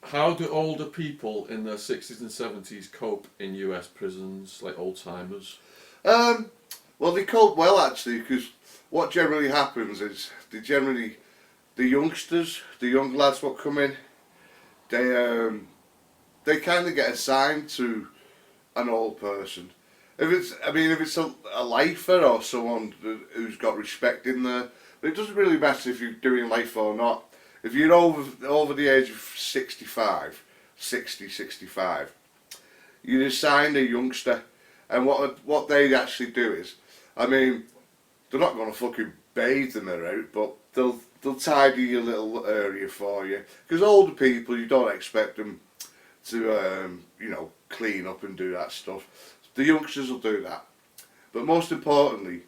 how do older people in their 60s and 70s cope in US prisons, like old timers? Um, well, they cope well actually, because what generally happens is the youngsters, the young lads what come in, they kind of get assigned to an old person. If it's a lifer or someone who's got respect in there, but it doesn't really matter if you're doing life or not. If you're over the age of 65, 60, 65, you're assigned a youngster, and what they actually do is, I mean, they're not going to fucking bathe them out, but they'll tidy your little area for you. Because older people, you don't expect them to clean up and do that stuff. The youngsters will do that. But most importantly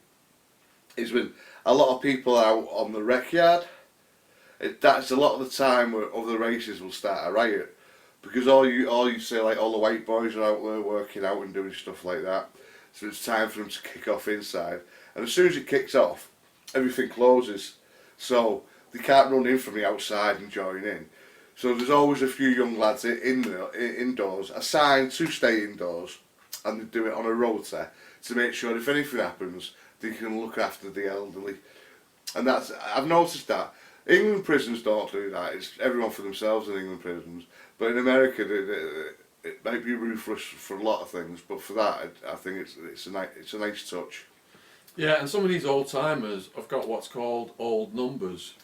is when a lot of people are out on the rec yard, that's a lot of the time where other races will start a riot. Because all you say, like, all the white boys are out there working out and doing stuff like that. So it's time for them to kick off inside. And as soon as it kicks off, everything closes. So they can't run in from the outside and join in. So there's always a few young lads indoors, assigned to stay indoors, and they do it on a rota to make sure if anything happens, they can look after the elderly. And I've noticed that. England prisons don't do that. It's everyone for themselves in England prisons. But in America, it might be ruthless for a lot of things, but for that, I think it's a nice touch. Yeah, and some of these old timers have got what's called old numbers,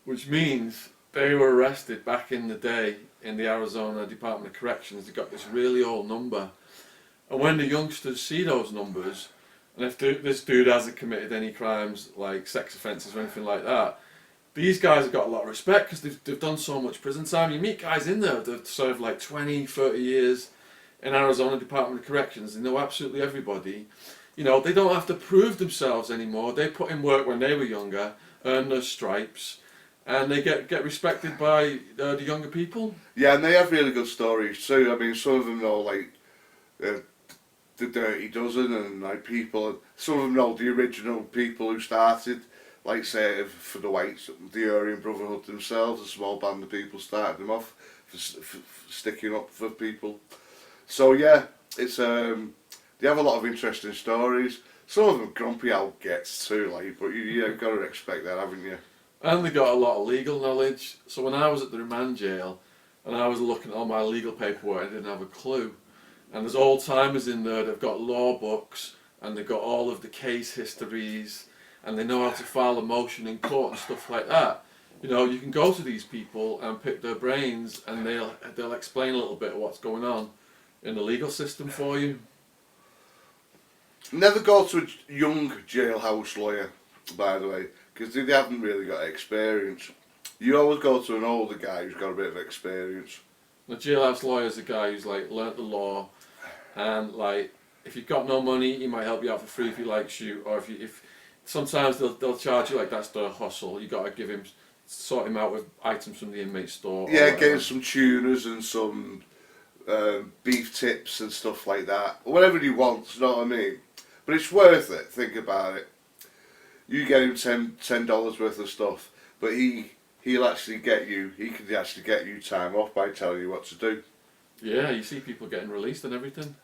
which means they were arrested back in the day in the Arizona Department of Corrections. They got this really old number, and when the youngsters see those numbers, and if this dude hasn't committed any crimes like sex offences or anything like that, these guys have got a lot of respect because they've done so much prison time. You meet guys in there that have served like 20, 30 years in Arizona Department of Corrections. They know absolutely everybody. You know, they don't have to prove themselves anymore. They put in work when they were younger, earn their stripes, and they get respected by the younger people. Yeah, and they have really good stories too. I mean, some of them know like the Dirty Dozen and like people. Some of them know the original people who started. Like say for the whites, the Aryan Brotherhood themselves, a small band of people started them off for sticking up for people. So yeah, it's they have a lot of interesting stories. Some of them grumpy old gets too, like, but you've got to expect that, haven't you? And they got a lot of legal knowledge. So when I was at the remand jail and I was looking at all my legal paperwork, I didn't have a clue. And there's old timers in there that've got law books and they've got all of the case histories and they know how to file a motion in court and stuff like that. You know, you can go to these people and pick their brains and they'll explain a little bit of what's going on in the legal system for you. Never go to a young jailhouse lawyer, by the way, because they haven't really got experience. You always go to an older guy who's got a bit of experience. The jailhouse lawyer is a guy who's like learnt the law, and like if you've got no money, he might help you out for free if he likes you, or if sometimes they'll charge you like that's their hustle. You got to sort him out with items from the inmate store. Yeah, get some tunas and some beef tips and stuff like that. Whatever he wants, you know what I mean? But it's worth it, think about it. You get him $10 worth of stuff, but he'll actually get you, he can actually get you time off by telling you what to do. Yeah, you see people getting released and everything.